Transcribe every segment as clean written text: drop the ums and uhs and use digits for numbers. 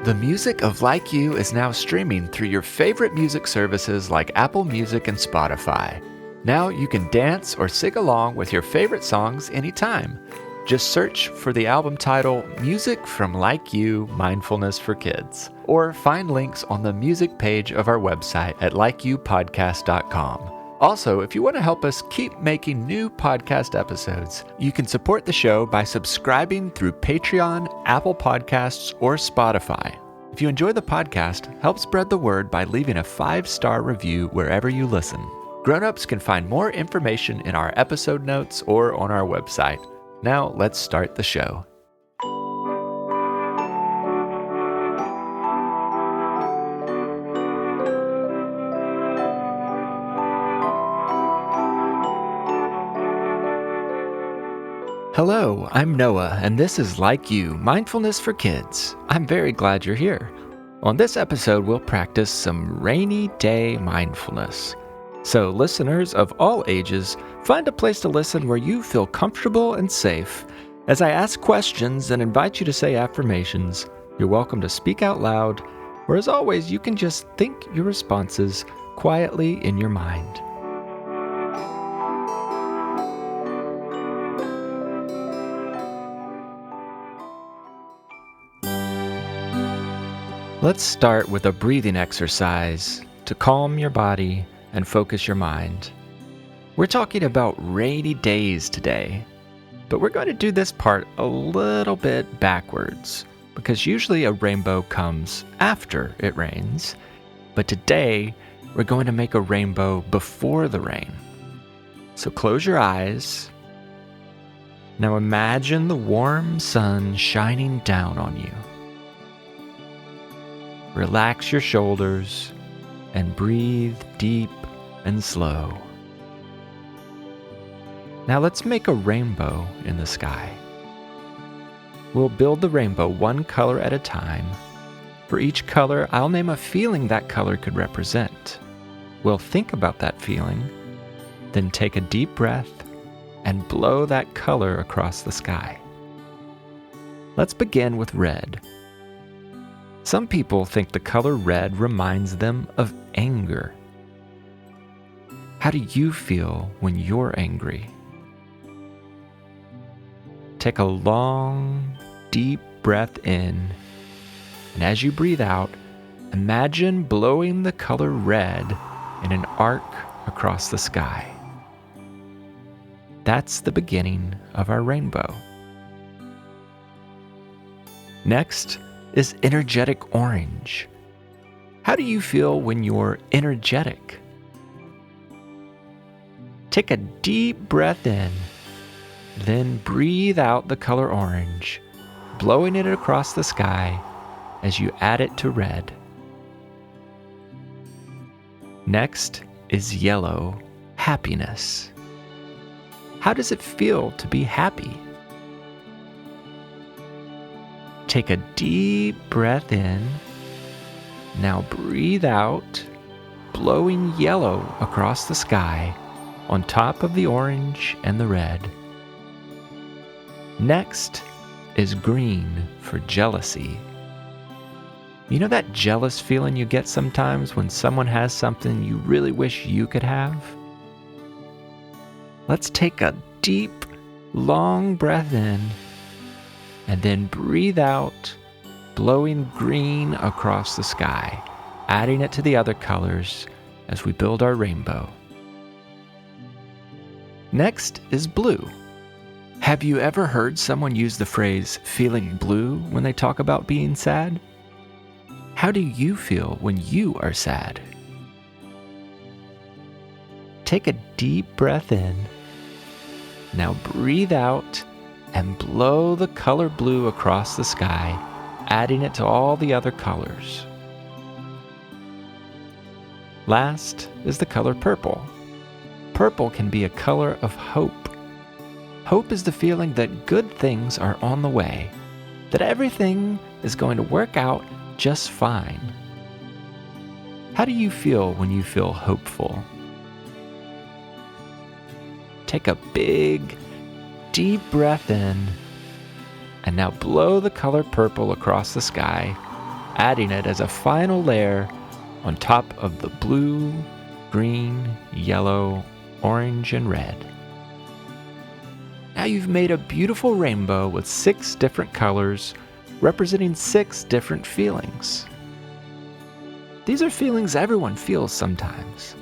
The music of Like You is now streaming through your favorite music services like Apple Music and Spotify. Now you can dance or sing along with your favorite songs anytime. Just search for the album title Music from Like You, Mindfulness for Kids, or find links on the music page of our website at likeyoupodcast.com. Also, if you want to help us keep making new podcast episodes, you can support the show by subscribing through Patreon, Apple Podcasts, or Spotify. If you enjoy the podcast, help spread the word by leaving a 5-star review wherever you listen. Grown-ups can find more information in our episode notes or on our website. Now, let's start the show. Hello, I'm Noah, and this is Like You, Mindfulness for Kids. I'm very glad you're here. On this episode, we'll practice some rainy day mindfulness. So listeners of all ages, find a place to listen where you feel comfortable and safe. As I ask questions and invite you to say affirmations, you're welcome to speak out loud, or as always, you can just think your responses quietly in your mind. Let's start with a breathing exercise to calm your body and focus your mind. We're talking about rainy days today, but we're going to do this part a little bit backwards because usually a rainbow comes after it rains, but today we're going to make a rainbow before the rain. So close your eyes. Now imagine the warm sun shining down on you. Relax your shoulders and breathe deep and slow. Now let's make a rainbow in the sky. We'll build the rainbow one color at a time. For each color, I'll name a feeling that color could represent. We'll think about that feeling, then take a deep breath and blow that color across the sky. Let's begin with red. Some people think the color red reminds them of anger. How do you feel when you're angry? Take a long, deep breath in, and as you breathe out, imagine blowing the color red in an arc across the sky. That's the beginning of our rainbow. Next is energetic orange. How do you feel when you're energetic? Take a deep breath in, then breathe out the color orange, blowing it across the sky as you add it to red. Next is yellow, happiness. How does it feel to be happy? Take a deep breath in. Now breathe out, blowing yellow across the sky on top of the orange and the red. Next is green for jealousy. You know that jealous feeling you get sometimes when someone has something you really wish you could have? Let's take a deep, long breath in, and then breathe out, blowing green across the sky, adding it to the other colors as we build our rainbow. Next is blue. Have you ever heard someone use the phrase feeling blue when they talk about being sad? How do you feel when you are sad? Take a deep breath in. Now breathe out and blow the color blue across the sky, adding it to all the other colors. Last is the color purple. Purple can be a color of hope. Hope is the feeling that good things are on the way, that everything is going to work out just fine. How do you feel when you feel hopeful? Take a big, deep breath in, and now blow the color purple across the sky, adding it as a final layer on top of the blue, green, yellow, orange, and red. Now you've made a beautiful rainbow with 6 different colors representing 6 different feelings. These are feelings everyone feels sometimes.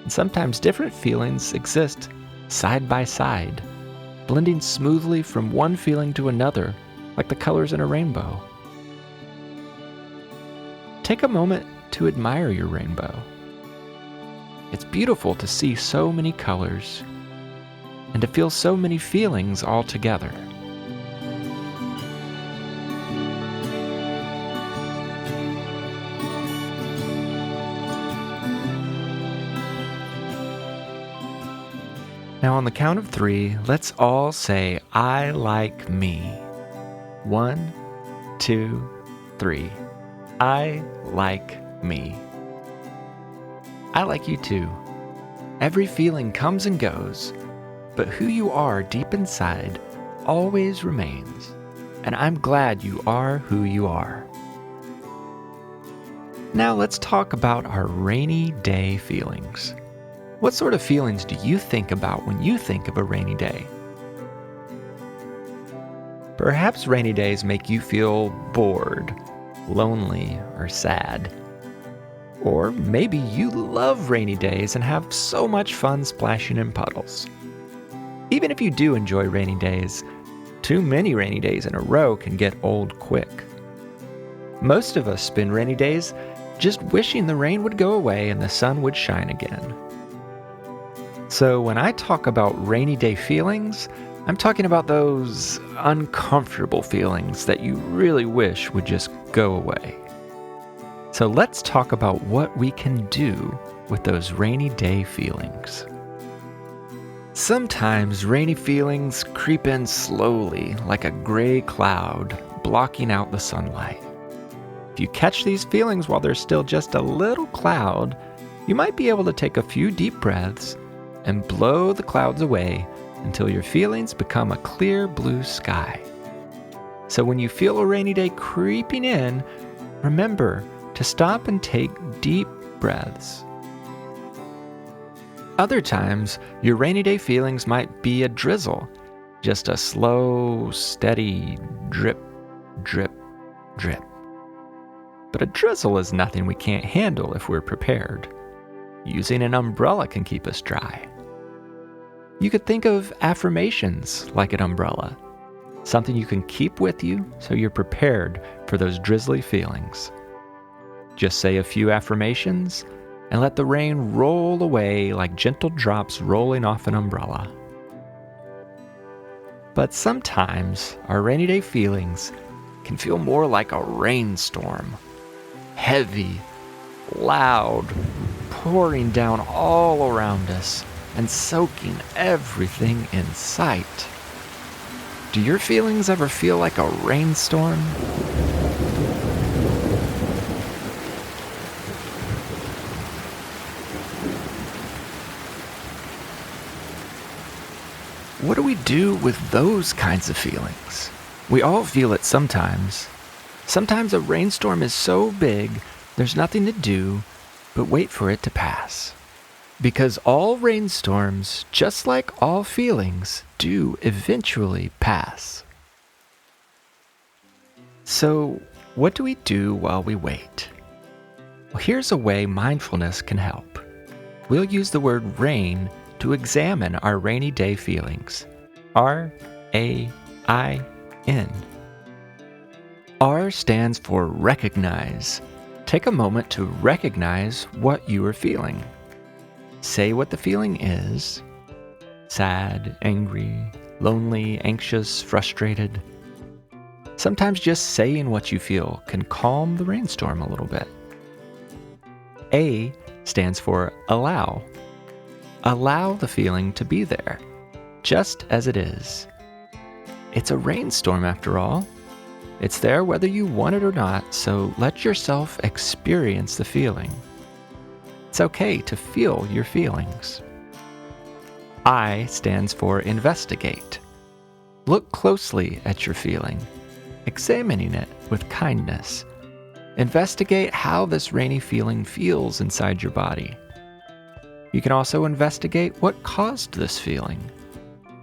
And sometimes different feelings exist side by side, blending smoothly from one feeling to another, like the colors in a rainbow. Take a moment to admire your rainbow. It's beautiful to see so many colors and to feel so many feelings all together. Now on the count of 3, let's all say, I like me. 1, 2, 3. I like me. I like you too. Every feeling comes and goes, but who you are deep inside always remains, and I'm glad you are who you are. Now let's talk about our rainy day feelings. What sort of feelings do you think about when you think of a rainy day? Perhaps rainy days make you feel bored, lonely, or sad. Or maybe you love rainy days and have so much fun splashing in puddles. Even if you do enjoy rainy days, too many rainy days in a row can get old quick. Most of us spend rainy days just wishing the rain would go away and the sun would shine again. So when I talk about rainy day feelings, I'm talking about those uncomfortable feelings that you really wish would just go away. So let's talk about what we can do with those rainy day feelings. Sometimes rainy feelings creep in slowly like a gray cloud blocking out the sunlight. If you catch these feelings while there's still just a little cloud, you might be able to take a few deep breaths and blow the clouds away until your feelings become a clear blue sky. So when you feel a rainy day creeping in, remember to stop and take deep breaths. Other times, your rainy day feelings might be a drizzle, just a slow, steady drip, drip, drip. But a drizzle is nothing we can't handle if we're prepared. Using an umbrella can keep us dry. You could think of affirmations like an umbrella, something you can keep with you so you're prepared for those drizzly feelings. Just say a few affirmations and let the rain roll away like gentle drops rolling off an umbrella. But sometimes our rainy day feelings can feel more like a rainstorm. Heavy, loud, pouring down all around us and soaking everything in sight. Do your feelings ever feel like a rainstorm? What do we do with those kinds of feelings? We all feel it sometimes. Sometimes a rainstorm is so big, there's nothing to do but wait for it to pass. Because all rainstorms, just like all feelings, do eventually pass. So, what do we do while we wait? Well, here's a way mindfulness can help. We'll use the word rain to examine our rainy day feelings. R-A-I-N. R stands for recognize. Take a moment to recognize what you are feeling. Say what the feeling is. Sad, angry, lonely, anxious, frustrated. Sometimes just saying what you feel can calm the rainstorm a little bit. A stands for allow. Allow the feeling to be there, just as it is. It's a rainstorm after all. It's there whether you want it or not, so let yourself experience the feeling. It's okay to feel your feelings. I stands for investigate. Look closely at your feeling, examining it with kindness. Investigate how this rainy feeling feels inside your body. You can also investigate what caused this feeling.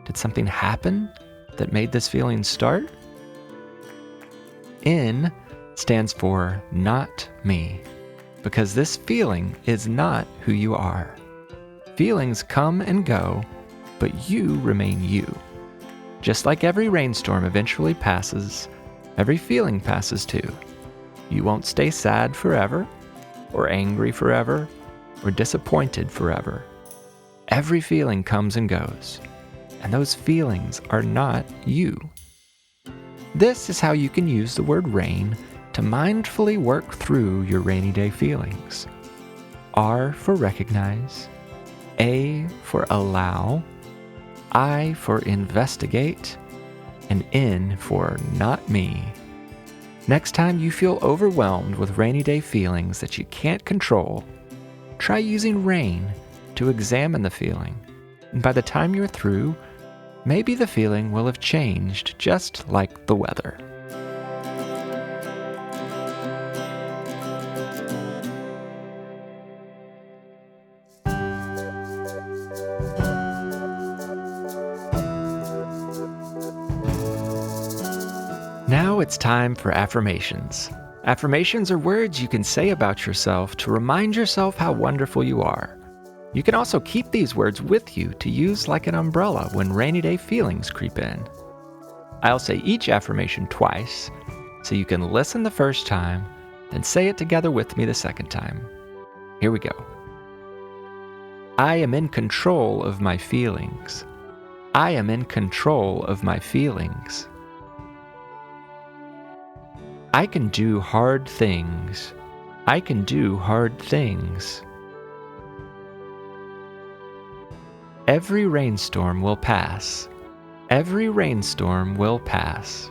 Did something happen that made this feeling start? N stands for not me, because this feeling is not who you are. Feelings come and go, but you remain you. Just like every rainstorm eventually passes, every feeling passes too. You won't stay sad forever, or angry forever, or disappointed forever. Every feeling comes and goes, and those feelings are not you. This is how you can use the word rain to mindfully work through your rainy day feelings. R for recognize, A for allow, I for investigate, and N for not me. Next time you feel overwhelmed with rainy day feelings that you can't control, try using rain to examine the feeling. And by the time you're through, maybe the feeling will have changed just like the weather. Now it's time for affirmations. Affirmations are words you can say about yourself to remind yourself how wonderful you are. You can also keep these words with you to use like an umbrella when rainy day feelings creep in. I'll say each affirmation twice, so you can listen the first time, then say it together with me the second time. Here we go. I am in control of my feelings. I am in control of my feelings. I can do hard things. I can do hard things. Every rainstorm will pass. Every rainstorm will pass.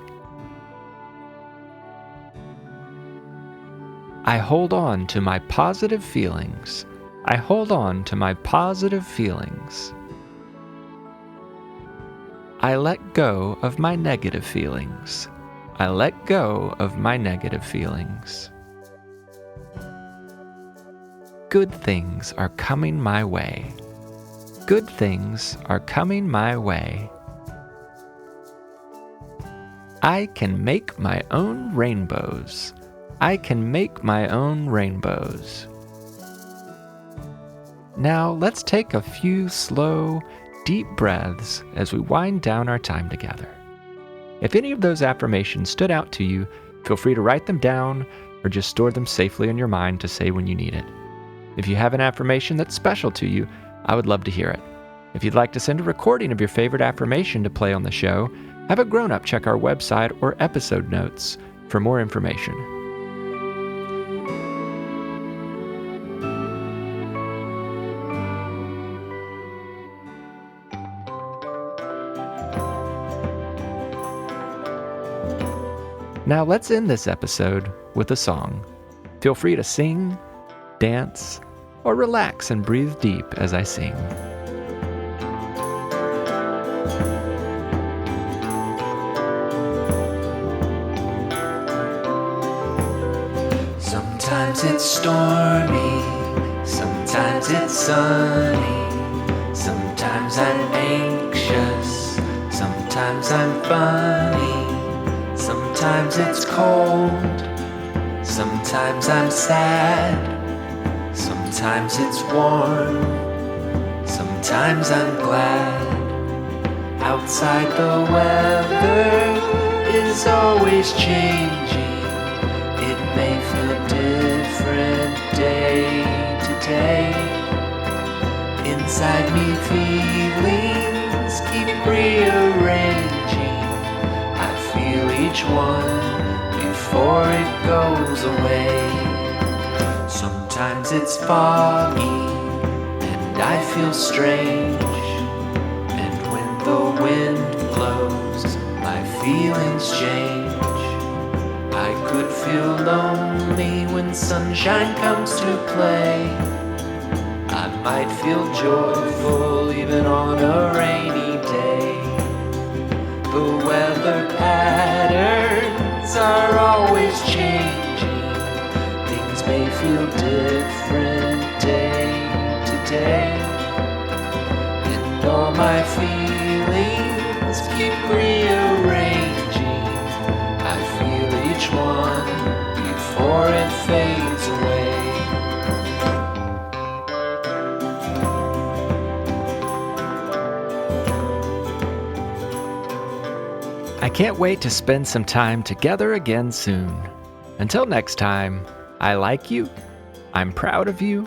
I hold on to my positive feelings. I hold on to my positive feelings. I let go of my negative feelings. I let go of my negative feelings. Good things are coming my way. Good things are coming my way. I can make my own rainbows. I can make my own rainbows. Now let's take a few slow, deep breaths as we wind down our time together. If any of those affirmations stood out to you, feel free to write them down or just store them safely in your mind to say when you need it. If you have an affirmation that's special to you, I would love to hear it. If you'd like to send a recording of your favorite affirmation to play on the show, have a grown-up check our website or episode notes for more information. Now let's end this episode with a song. Feel free to sing, dance, or relax and breathe deep as I sing. Sometimes it's stormy, sometimes it's sunny, sometimes I'm anxious, sometimes I'm funny. Sometimes it's cold, sometimes I'm sad, sometimes it's warm, sometimes I'm glad. Outside the weather is always changing, it may feel different day to day. Inside me feelings keep rearranging, feel each one before it goes away. Sometimes it's foggy and I feel strange, and when the wind blows my feelings change. I could feel lonely when sunshine comes to play. I might feel joyful even on a rainy day. The weather patterns are always changing, may feel different day to day, and all my feelings keep rearranging. I feel each one before it fades away. I can't wait to spend some time together again soon. Until next time, I like you, I'm proud of you,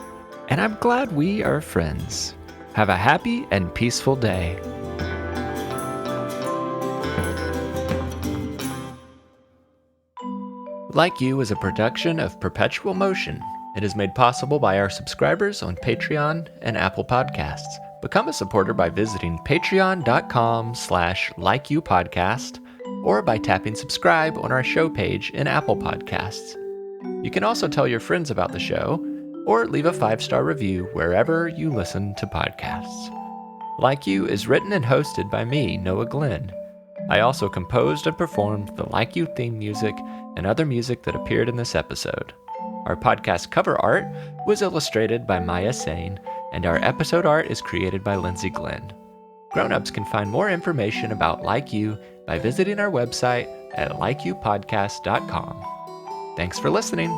and I'm glad we are friends. Have a happy and peaceful day. Like You is a production of Perpetual Motion. It is made possible by our subscribers on Patreon and Apple Podcasts. Become a supporter by visiting patreon.com/likeyoupodcast or by tapping subscribe on our show page in Apple Podcasts. You can also tell your friends about the show or leave a 5-star review wherever you listen to podcasts. Like You is written and hosted by me, Noah Glenn. I also composed and performed the Like You theme music and other music that appeared in this episode. Our podcast cover art was illustrated by Maya Sain, and our episode art is created by Lindsay Glenn. Grown-ups can find more information about Like You by visiting our website at likeyoupodcast.com. Thanks for listening.